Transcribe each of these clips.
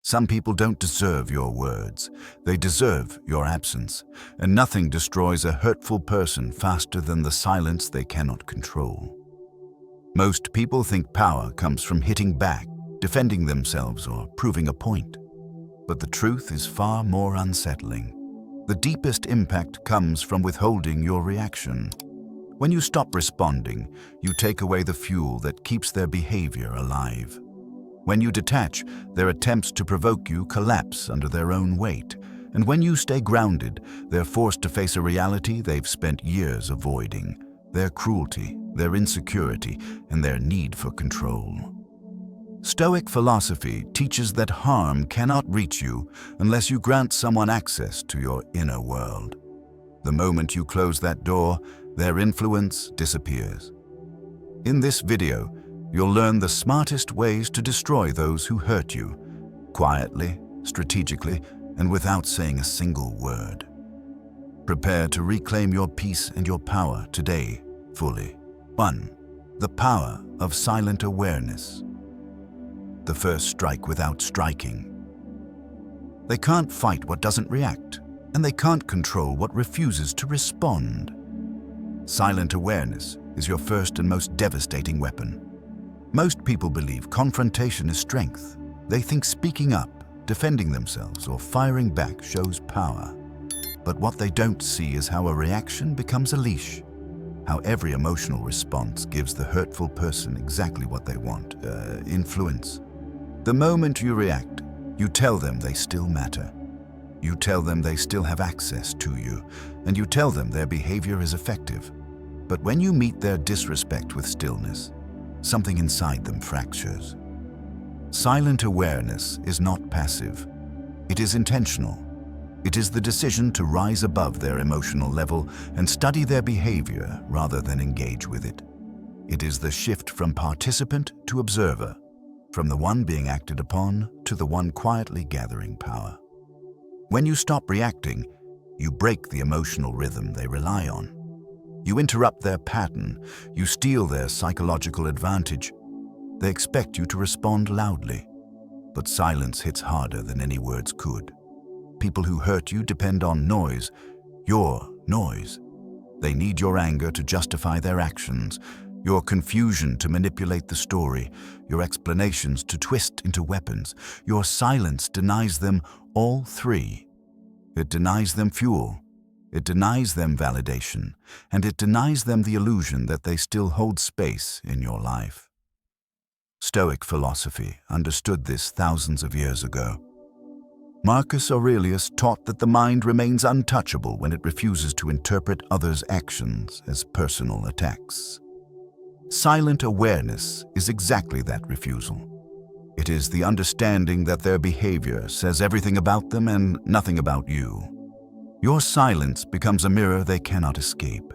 Some people don't deserve your words. They deserve your absence. And nothing destroys a hurtful person faster than the silence they cannot control. Most people think power comes from hitting back, defending themselves, or proving a point. But the truth is far more unsettling. The deepest impact comes from withholding your reaction. When you stop responding, you take away the fuel that keeps their behavior alive. When you detach, their attempts to provoke you collapse under their own weight. And when you stay grounded, they're forced to face a reality they've spent years avoiding: their cruelty, their insecurity, and their need for control. Stoic philosophy teaches that harm cannot reach you unless you grant someone access to your inner world. The moment you close that door, their influence disappears. In this video, you'll learn the smartest ways to destroy those who hurt you, quietly, strategically, and without saying a single word. Prepare to reclaim your peace and your power today, fully. 1. The power of silent awareness. The first strike without striking. They can't fight what doesn't react, and they can't control what refuses to respond. Silent awareness is your first and most devastating weapon. Most people believe confrontation is strength. They think speaking up, defending themselves, or firing back shows power. But what they don't see is how a reaction becomes a leash, how every emotional response gives the hurtful person exactly what they want: influence. The moment you react, you tell them they still matter. You tell them they still have access to you, and you tell them their behavior is effective. But when you meet their disrespect with stillness, something inside them fractures. Silent awareness is not passive. It is intentional. It is the decision to rise above their emotional level and study their behavior rather than engage with it. It is the shift from participant to observer, from the one being acted upon to the one quietly gathering power. When you stop reacting, you break the emotional rhythm they rely on. You interrupt their pattern. You steal their psychological advantage. They expect you to respond loudly, but silence hits harder than any words could. People who hurt you depend on noise, your noise. They need your anger to justify their actions, your confusion to manipulate the story, your explanations to twist into weapons. Your silence denies them all three. It denies them fuel. It denies them validation, and it denies them the illusion that they still hold space in your life. Stoic philosophy understood this thousands of years ago. Marcus Aurelius taught that the mind remains untouchable when it refuses to interpret others' actions as personal attacks. Silent awareness is exactly that refusal. It is the understanding that their behavior says everything about them and nothing about you. Your silence becomes a mirror they cannot escape,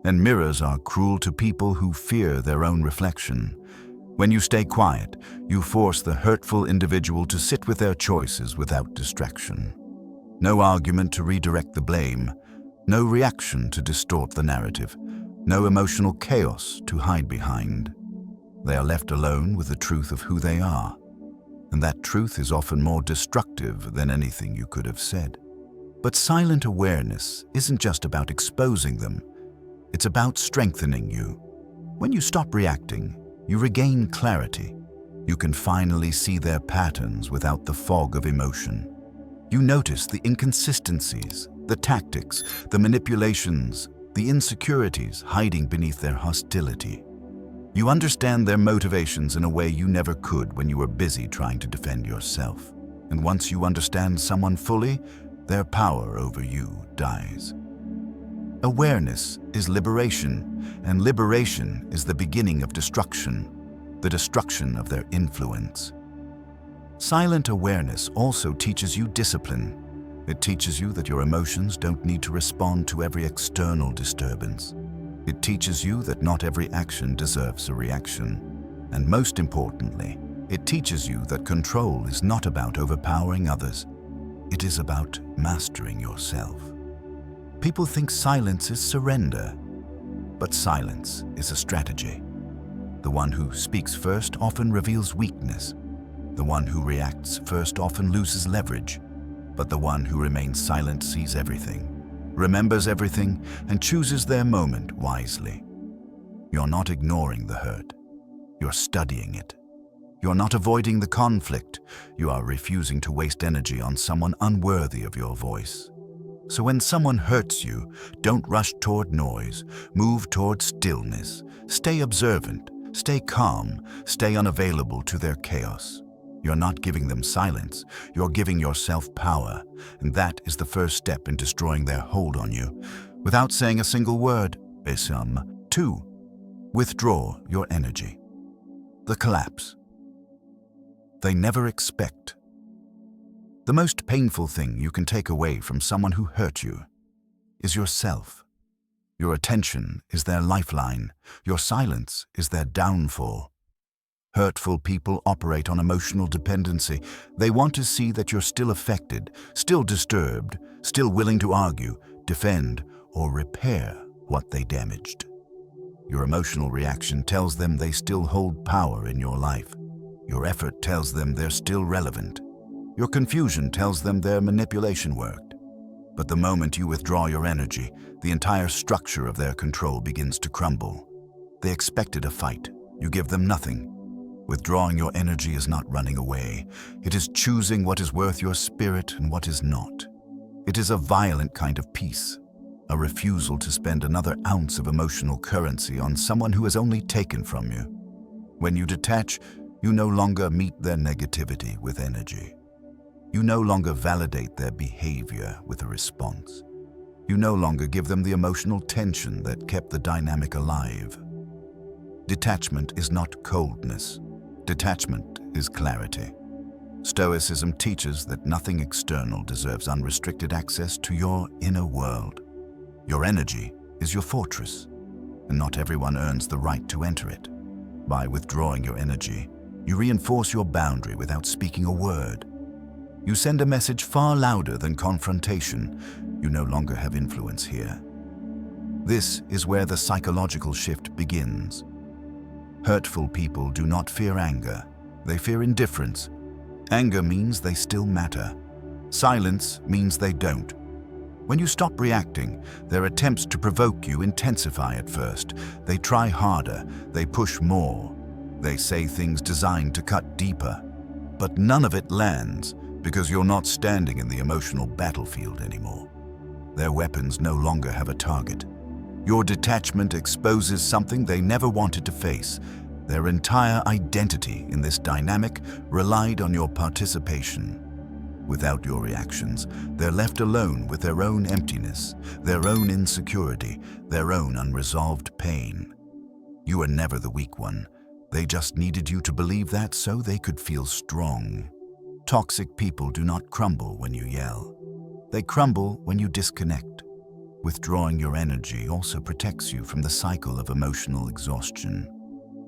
and mirrors are cruel to people who fear their own reflection. When you stay quiet, you force the hurtful individual to sit with their choices without distraction. No argument to redirect the blame, no reaction to distort the narrative, no emotional chaos to hide behind. They are left alone with the truth of who they are, and that truth is often more destructive than anything you could have said. But silent awareness isn't just about exposing them. It's about strengthening you. When you stop reacting, you regain clarity. You can finally see their patterns without the fog of emotion. You notice the inconsistencies, the tactics, the manipulations, the insecurities hiding beneath their hostility. You understand their motivations in a way you never could when you were busy trying to defend yourself. And once you understand someone fully, their power over you dies. Awareness is liberation, and liberation is the beginning of destruction, the destruction of their influence. Silent awareness also teaches you discipline. It teaches you that your emotions don't need to respond to every external disturbance. It teaches you that not every action deserves a reaction. And most importantly, it teaches you that control is not about overpowering others. It is about mastering yourself. People think silence is surrender, but silence is a strategy. The one who speaks first often reveals weakness. The one who reacts first often loses leverage, but the one who remains silent sees everything, remembers everything, and chooses their moment wisely. You're not ignoring the hurt. You're studying it. You're not avoiding the conflict. You are refusing to waste energy on someone unworthy of your voice. So when someone hurts you, don't rush toward noise. Move toward stillness. Stay observant. Stay calm. Stay unavailable to their chaos. You're not giving them silence. You're giving yourself power. And that is the first step in destroying their hold on you. Without saying a single word. 2. Withdraw your energy. The collapse. They never expect. The most painful thing you can take away from someone who hurt you is yourself. Your attention is their lifeline. Your silence is their downfall. Hurtful people operate on emotional dependency. They want to see that you're still affected, still disturbed, still willing to argue, defend, or repair what they damaged. Your emotional reaction tells them they still hold power in your life. Your effort tells them they're still relevant. Your confusion tells them their manipulation worked. But the moment you withdraw your energy, the entire structure of their control begins to crumble. They expected a fight. You give them nothing. Withdrawing your energy is not running away. It is choosing what is worth your spirit and what is not. It is a violent kind of peace, a refusal to spend another ounce of emotional currency on someone who has only taken from you. When you detach, you no longer meet their negativity with energy. You no longer validate their behavior with a response. You no longer give them the emotional tension that kept the dynamic alive. Detachment is not coldness. Detachment is clarity. Stoicism teaches that nothing external deserves unrestricted access to your inner world. Your energy is your fortress, and not everyone earns the right to enter it. By withdrawing your energy, you reinforce your boundary without speaking a word. You send a message far louder than confrontation. You no longer have influence here. This is where the psychological shift begins. Hurtful people do not fear anger. They fear indifference. Anger means they still matter. Silence means they don't. When you stop reacting, their attempts to provoke you intensify at first. They try harder. They push more. They say things designed to cut deeper. But none of it lands because you're not standing in the emotional battlefield anymore. Their weapons no longer have a target. Your detachment exposes something they never wanted to face. Their entire identity in this dynamic relied on your participation. Without your reactions, they're left alone with their own emptiness, their own insecurity, their own unresolved pain. You were never the weak one. They just needed you to believe that so they could feel strong. Toxic people do not crumble when you yell. They crumble when you disconnect. Withdrawing your energy also protects you from the cycle of emotional exhaustion.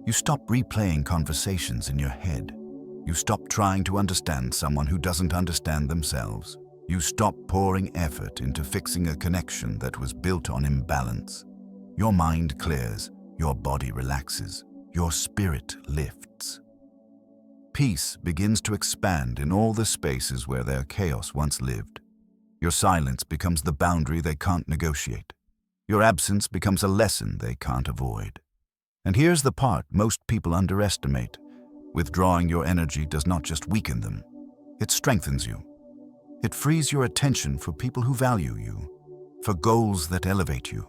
You stop replaying conversations in your head. You stop trying to understand someone who doesn't understand themselves. You stop pouring effort into fixing a connection that was built on imbalance. Your mind clears, your body relaxes, your spirit lifts. Peace begins to expand in all the spaces where their chaos once lived. Your silence becomes the boundary they can't negotiate. Your absence becomes a lesson they can't avoid. And here's the part most people underestimate. Withdrawing your energy does not just weaken them. It strengthens you. It frees your attention for people who value you, for goals that elevate you,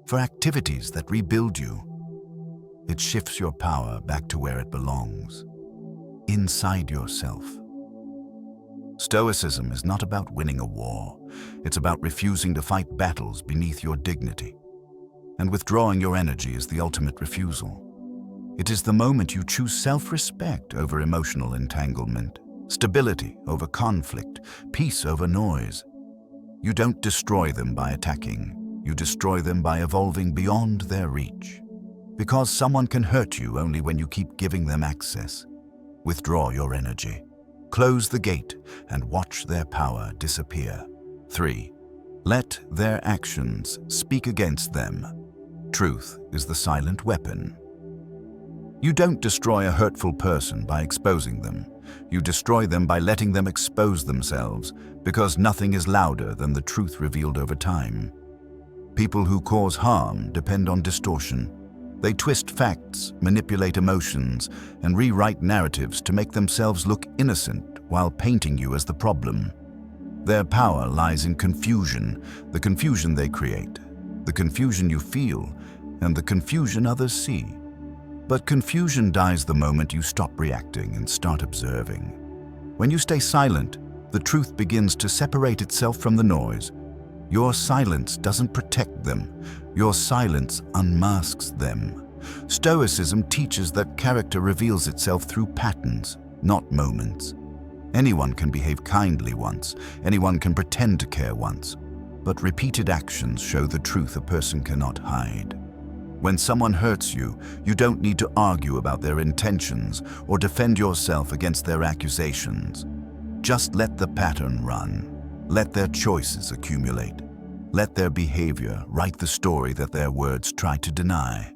for activities that rebuild you. It shifts your power back to where it belongs, inside yourself. Stoicism is not about winning a war. It's about refusing to fight battles beneath your dignity. And withdrawing your energy is the ultimate refusal. It is the moment you choose self-respect over emotional entanglement, stability over conflict, peace over noise. You don't destroy them by attacking. You destroy them by evolving beyond their reach. Because someone can hurt you only when you keep giving them access. Withdraw your energy. Close the gate and watch their power disappear. 3. Let their actions speak against them. Truth is the silent weapon. You don't destroy a hurtful person by exposing them. You destroy them by letting them expose themselves, because nothing is louder than the truth revealed over time. People who cause harm depend on distortion. They twist facts, manipulate emotions, and rewrite narratives to make themselves look innocent while painting you as the problem. Their power lies in confusion, the confusion they create, the confusion you feel, and the confusion others see. But confusion dies the moment you stop reacting and start observing. When you stay silent, the truth begins to separate itself from the noise. Your silence doesn't protect them. Your silence unmasks them. Stoicism teaches that character reveals itself through patterns, not moments. Anyone can behave kindly once, anyone can pretend to care once, but repeated actions show the truth a person cannot hide. When someone hurts you, you don't need to argue about their intentions or defend yourself against their accusations. Just let the pattern run. Let their choices accumulate. Let their behavior write the story that their words try to deny.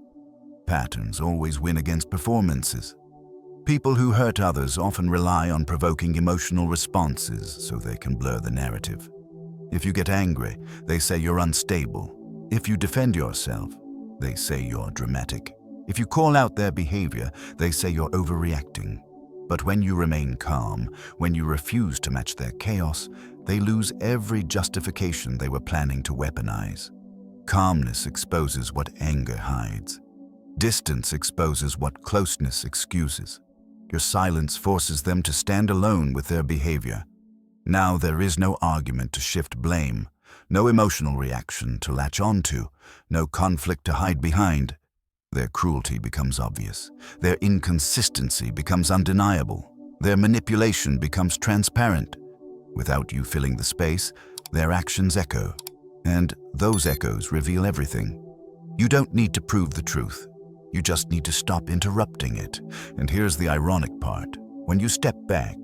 Patterns always win against performances. People who hurt others often rely on provoking emotional responses so they can blur the narrative. If you get angry, they say you're unstable. If you defend yourself, they say you're dramatic. If you call out their behavior, they say you're overreacting. But when you remain calm, when you refuse to match their chaos, they lose every justification they were planning to weaponize. Calmness exposes what anger hides. Distance exposes what closeness excuses. Your silence forces them to stand alone with their behavior. Now there is no argument to shift blame, no emotional reaction to latch onto, no conflict to hide behind. Their cruelty becomes obvious. Their inconsistency becomes undeniable. Their manipulation becomes transparent. Without you filling the space, their actions echo, and those echoes reveal everything. You don't need to prove the truth. You just need to stop interrupting it. And here's the ironic part. When you step back,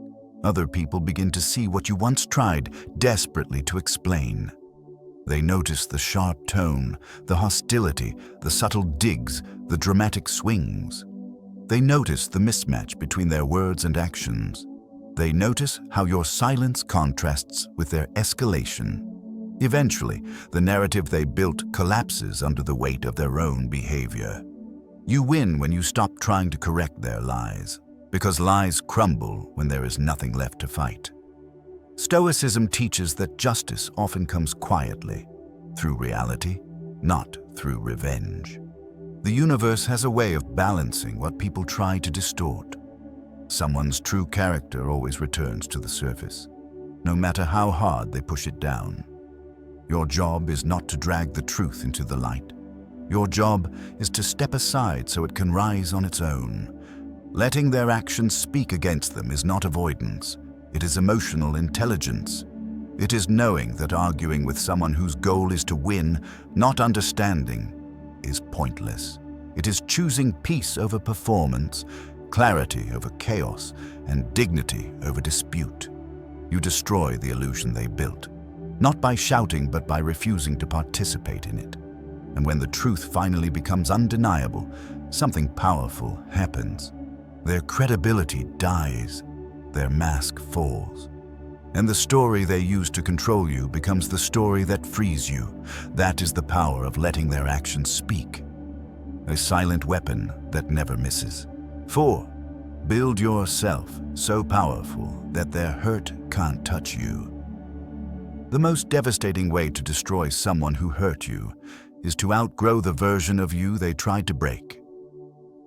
other people begin to see what you once tried desperately to explain. They notice the sharp tone, the hostility, the subtle digs, the dramatic swings. They notice the mismatch between their words and actions. They notice how your silence contrasts with their escalation. Eventually, the narrative they built collapses under the weight of their own behavior. You win when you stop trying to correct their lies, because lies crumble when there is nothing left to fight. Stoicism teaches that justice often comes quietly, through reality, not through revenge. The universe has a way of balancing what people try to distort. Someone's true character always returns to the surface, no matter how hard they push it down. Your job is not to drag the truth into the light. Your job is to step aside so it can rise on its own. Letting their actions speak against them is not avoidance. It is emotional intelligence. It is knowing that arguing with someone whose goal is to win, not understanding, is pointless. It is choosing peace over performance, clarity over chaos, and dignity over dispute. You destroy the illusion they built, not by shouting but by refusing to participate in it. And when the truth finally becomes undeniable, something powerful happens. Their credibility dies, their mask falls. And the story they use to control you becomes the story that frees you. That is the power of letting their actions speak. A silent weapon that never misses. 4. Build yourself so powerful that their hurt can't touch you. The most devastating way to destroy someone who hurt you is to outgrow the version of you they tried to break.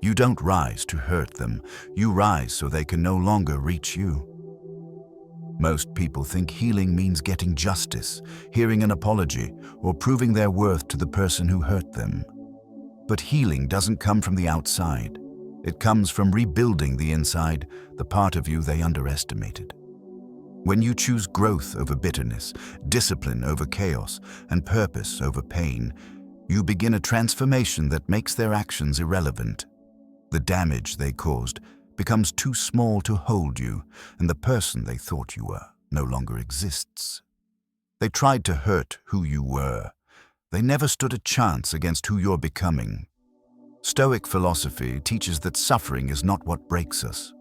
You don't rise to hurt them, you rise so they can no longer reach you. Most people think healing means getting justice, hearing an apology, or proving their worth to the person who hurt them. But healing doesn't come from the outside. It comes from rebuilding the inside, the part of you they underestimated. When you choose growth over bitterness, discipline over chaos, and purpose over pain, you begin a transformation that makes their actions irrelevant. The damage they caused becomes too small to hold you, and the person they thought you were no longer exists. They tried to hurt who you were. They never stood a chance against who you're becoming. Stoic philosophy teaches that suffering is not what breaks us.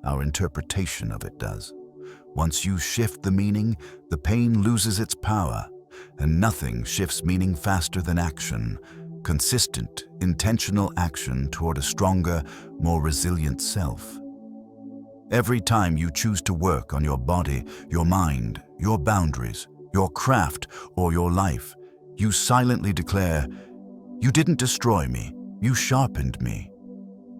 our interpretation of it does. Once you shift the meaning, the pain loses its power, and nothing shifts meaning faster than action, consistent, intentional action toward a stronger, more resilient self. Every time you choose to work on your body, your mind, your boundaries, your craft, or your life, you silently declare, "You didn't destroy me, you sharpened me."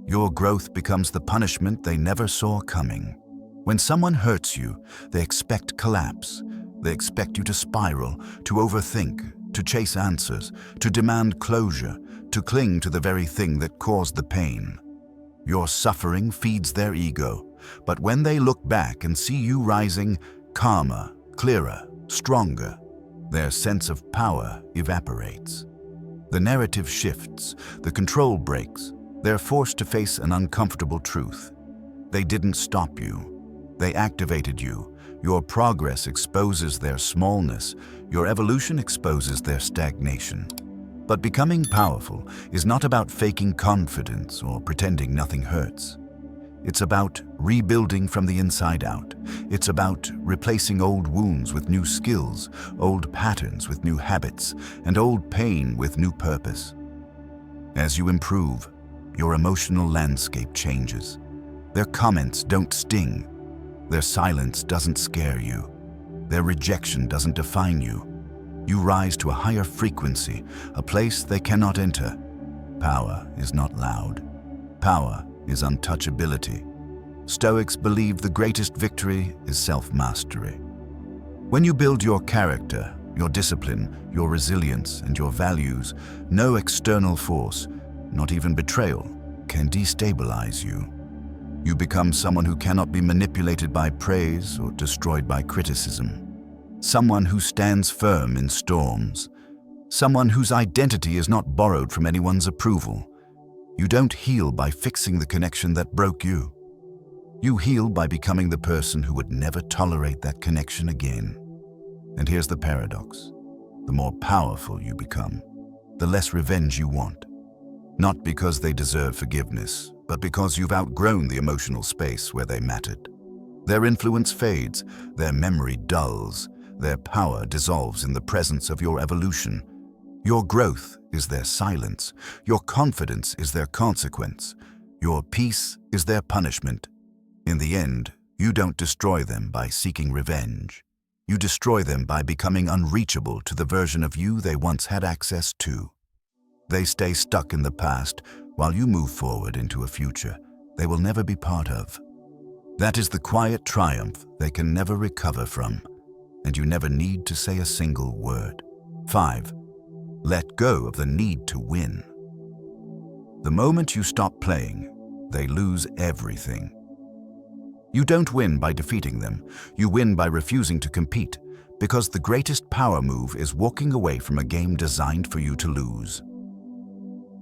Your growth becomes the punishment they never saw coming. When someone hurts you, they expect collapse. They expect you to spiral, to overthink, to chase answers, to demand closure, to cling to the very thing that caused the pain. Your suffering feeds their ego, but when they look back and see you rising, calmer, clearer, stronger, their sense of power evaporates. The narrative shifts, the control breaks. They're forced to face an uncomfortable truth. They didn't stop you. They activated you. Your progress exposes their smallness. Your evolution exposes their stagnation. But becoming powerful is not about faking confidence or pretending nothing hurts. It's about rebuilding from the inside out. It's about replacing old wounds with new skills, old patterns with new habits, and old pain with new purpose. As you improve, your emotional landscape changes. Their comments don't sting. Their silence doesn't scare you. Their rejection doesn't define you. You rise to a higher frequency, a place they cannot enter. Power is not loud. Power is untouchability. Stoics believe the greatest victory is self-mastery. When you build your character, your discipline, your resilience, and your values, no external force, not even betrayal, can destabilize you. You become someone who cannot be manipulated by praise or destroyed by criticism. Someone who stands firm in storms. Someone whose identity is not borrowed from anyone's approval. You don't heal by fixing the connection that broke you. You heal by becoming the person who would never tolerate that connection again. And here's the paradox. The more powerful you become, the less revenge you want. Not because they deserve forgiveness, but because you've outgrown the emotional space where they mattered. Their influence fades, their memory dulls, their power dissolves in the presence of your evolution. Your growth is their silence, your confidence is their consequence, your peace is their punishment. In the end, you don't destroy them by seeking revenge. You destroy them by becoming unreachable to the version of you they once had access to. They stay stuck in the past while you move forward into a future they will never be part of. That is the quiet triumph they can never recover from, and you never need to say a single word. 5. Let go of the need to win. The moment you stop playing, they lose everything. You don't win by defeating them. You win by refusing to compete, because the greatest power move is walking away from a game designed for you to lose.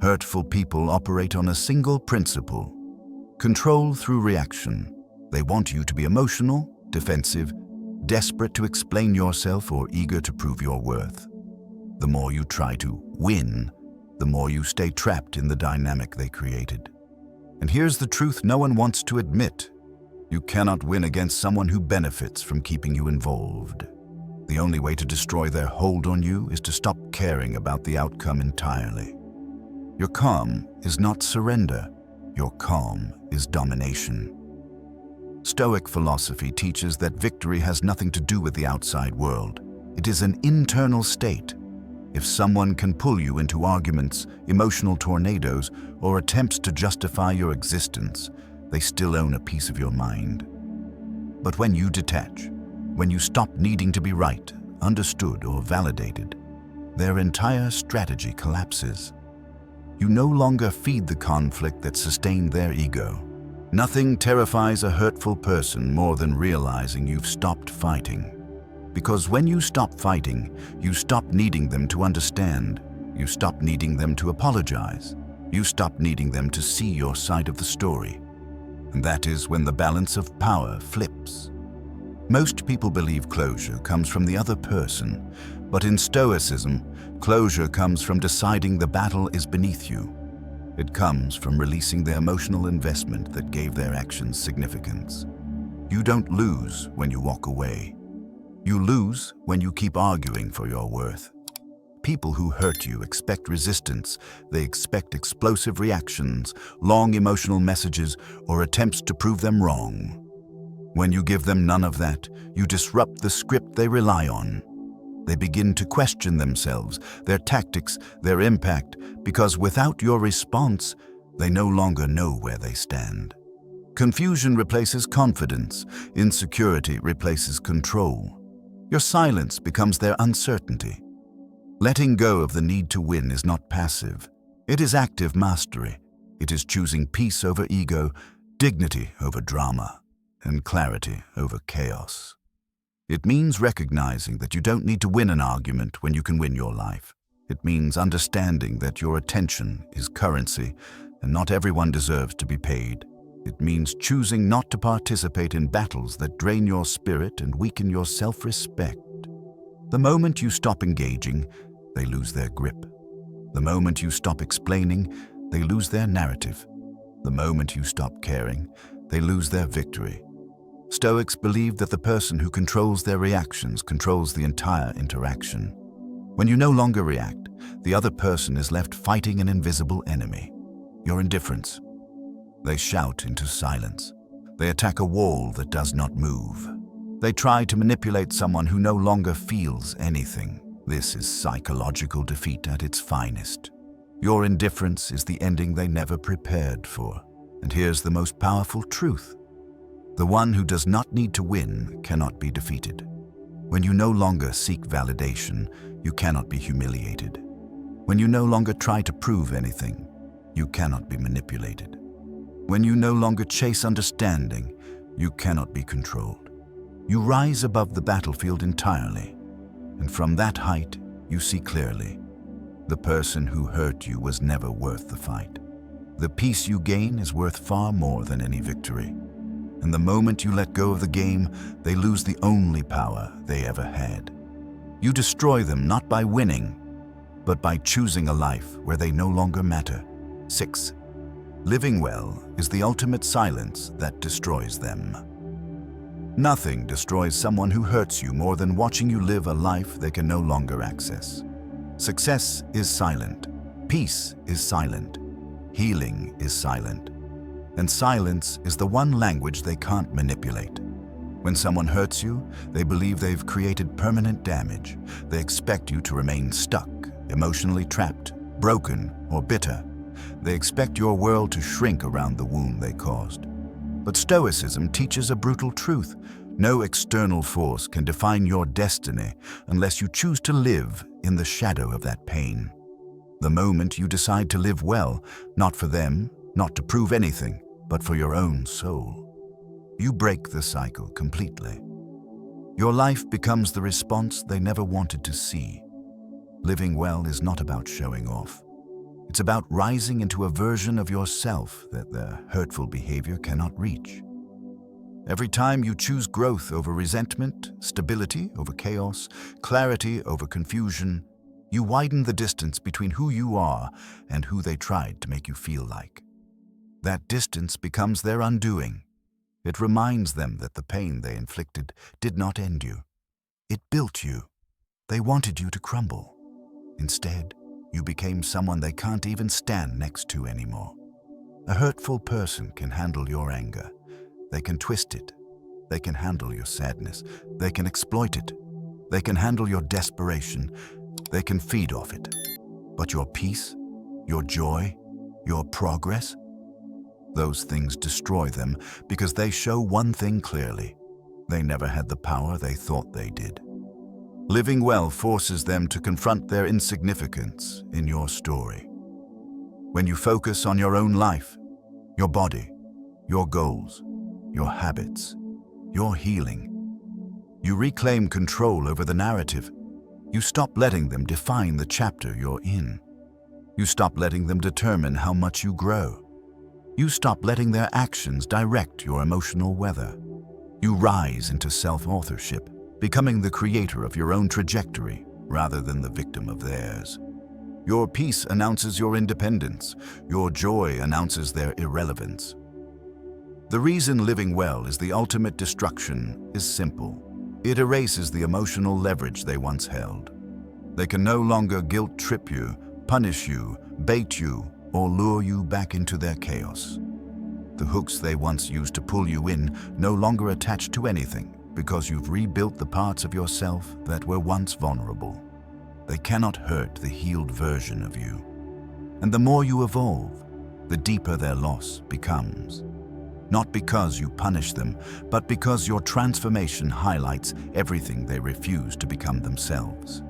Hurtful people operate on a single principle: control through reaction. They want you to be emotional, defensive, desperate to explain yourself, or eager to prove your worth. The more you try to win, the more you stay trapped in the dynamic they created. And here's the truth no one wants to admit. You cannot win against someone who benefits from keeping you involved. The only way to destroy their hold on you is to stop caring about the outcome entirely. Your calm is not surrender. Your calm is domination. Stoic philosophy teaches that victory has nothing to do with the outside world. It is an internal state. If someone can pull you into arguments, emotional tornadoes, or attempts to justify your existence, they still own a piece of your mind. But when you detach, when you stop needing to be right, understood, or validated, their entire strategy collapses. You no longer feed the conflict that sustained their ego. Nothing terrifies a hurtful person more than realizing you've stopped fighting. Because when you stop fighting, you stop needing them to understand. You stop needing them to apologize. You stop needing them to see your side of the story. And that is when the balance of power flips. Most people believe closure comes from the other person, but in Stoicism, closure comes from deciding the battle is beneath you. It comes from releasing the emotional investment that gave their actions significance. You don't lose when you walk away. You lose when you keep arguing for your worth. People who hurt you expect resistance. They expect explosive reactions, long emotional messages, or attempts to prove them wrong. When you give them none of that, you disrupt the script they rely on. They begin to question themselves, their tactics, their impact, because without your response, they no longer know where they stand. Confusion replaces confidence. Insecurity replaces control. Your silence becomes their uncertainty. Letting go of the need to win is not passive. It is active mastery. It is choosing peace over ego, dignity over drama, and clarity over chaos. It means recognizing that you don't need to win an argument when you can win your life. It means understanding that your attention is currency and not everyone deserves to be paid. It means choosing not to participate in battles that drain your spirit and weaken your self-respect. The moment you stop engaging, they lose their grip. The moment you stop explaining, they lose their narrative. The moment you stop caring, they lose their victory. Stoics believe that the person who controls their reactions controls the entire interaction. When you no longer react, the other person is left fighting an invisible enemy, your indifference. They shout into silence. They attack a wall that does not move. They try to manipulate someone who no longer feels anything. This is psychological defeat at its finest. Your indifference is the ending they never prepared for. And here's the most powerful truth. The one who does not need to win cannot be defeated. When you no longer seek validation, you cannot be humiliated. When you no longer try to prove anything, you cannot be manipulated. When you no longer chase understanding, you cannot be controlled. You rise above the battlefield entirely, and from that height, you see clearly. The person who hurt you was never worth the fight. The peace you gain is worth far more than any victory. And the moment you let go of the game, they lose the only power they ever had. You destroy them not by winning, but by choosing a life where they no longer matter. 6. Living well is the ultimate silence that destroys them. Nothing destroys someone who hurts you more than watching you live a life they can no longer access. Success is silent. Peace is silent. Healing is silent. And silence is the one language they can't manipulate. When someone hurts you, they believe they've created permanent damage. They expect you to remain stuck, emotionally trapped, broken, or bitter. They expect your world to shrink around the wound they caused. But Stoicism teaches a brutal truth. No external force can define your destiny unless you choose to live in the shadow of that pain. The moment you decide to live well, not for them, not to prove anything, but for your own soul, you break the cycle completely. Your life becomes the response they never wanted to see. Living well is not about showing off. It's about rising into a version of yourself that the hurtful behavior cannot reach. Every time you choose growth over resentment, stability over chaos, clarity over confusion, you widen the distance between who you are and who they tried to make you feel like. That distance becomes their undoing. It reminds them that the pain they inflicted did not end you. It built you. They wanted you to crumble. Instead, you became someone they can't even stand next to anymore. A hurtful person can handle your anger. They can twist it. They can handle your sadness. They can exploit it. They can handle your desperation. They can feed off it. But your peace, your joy, your progress, those things destroy them because they show one thing clearly. They never had the power they thought they did. Living well forces them to confront their insignificance in your story. When you focus on your own life, your body, your goals, your habits, your healing, you reclaim control over the narrative. You stop letting them define the chapter you're in. You stop letting them determine how much you grow. You stop letting their actions direct your emotional weather. You rise into self-authorship, becoming the creator of your own trajectory rather than the victim of theirs. Your peace announces your independence. Your joy announces their irrelevance. The reason living well is the ultimate destruction is simple. It erases the emotional leverage they once held. They can no longer guilt-trip you, punish you, bait you, or lure you back into their chaos. The hooks they once used to pull you in no longer attach to anything because you've rebuilt the parts of yourself that were once vulnerable. They cannot hurt the healed version of you. And the more you evolve, the deeper their loss becomes. Not because you punish them, but because your transformation highlights everything they refuse to become themselves.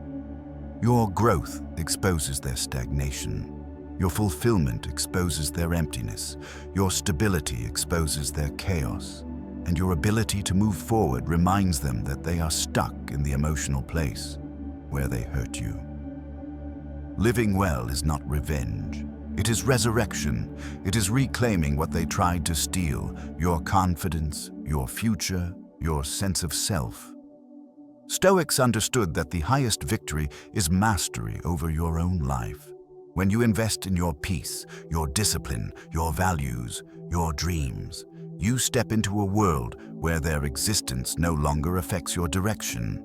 Your growth exposes their stagnation. Your fulfillment exposes their emptiness. Your stability exposes their chaos. And your ability to move forward reminds them that they are stuck in the emotional place where they hurt you. Living well is not revenge. It is resurrection. It is reclaiming what they tried to steal, your confidence, your future, your sense of self. Stoics understood that the highest victory is mastery over your own life. When you invest in your peace, your discipline, your values, your dreams, you step into a world where their existence no longer affects your direction.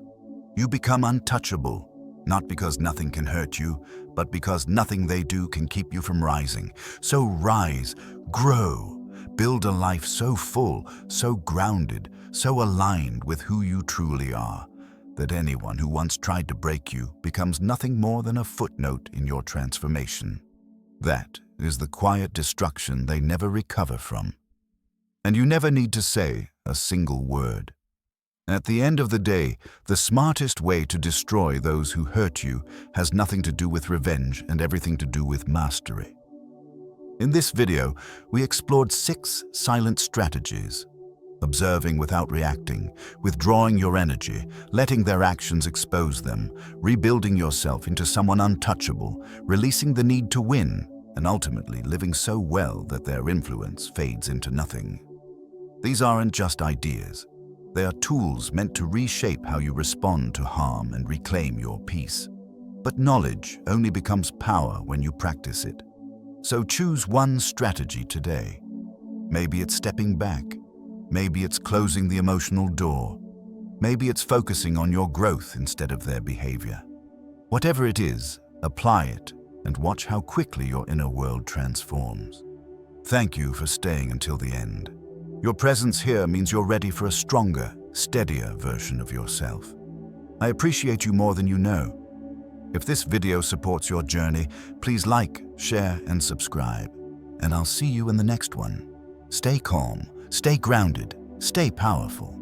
You become untouchable, not because nothing can hurt you, but because nothing they do can keep you from rising. So rise, grow, build a life so full, so grounded, so aligned with who you truly are, that anyone who once tried to break you becomes nothing more than a footnote in your transformation. That is the quiet destruction they never recover from. And you never need to say a single word. At the end of the day, the smartest way to destroy those who hurt you has nothing to do with revenge and everything to do with mastery. In this video, we explored 6 silent strategies: observing without reacting, withdrawing your energy, letting their actions expose them, rebuilding yourself into someone untouchable, releasing the need to win, and ultimately living so well that their influence fades into nothing. These aren't just ideas. They are tools meant to reshape how you respond to harm and reclaim your peace. But knowledge only becomes power when you practice it. So choose one strategy today. Maybe it's stepping back. Maybe it's closing the emotional door. Maybe it's focusing on your growth instead of their behavior. Whatever it is, apply it and watch how quickly your inner world transforms. Thank you for staying until the end. Your presence here means you're ready for a stronger, steadier version of yourself. I appreciate you more than you know. If this video supports your journey, please like, share, and subscribe. And I'll see you in the next one. Stay calm, stay grounded, stay powerful.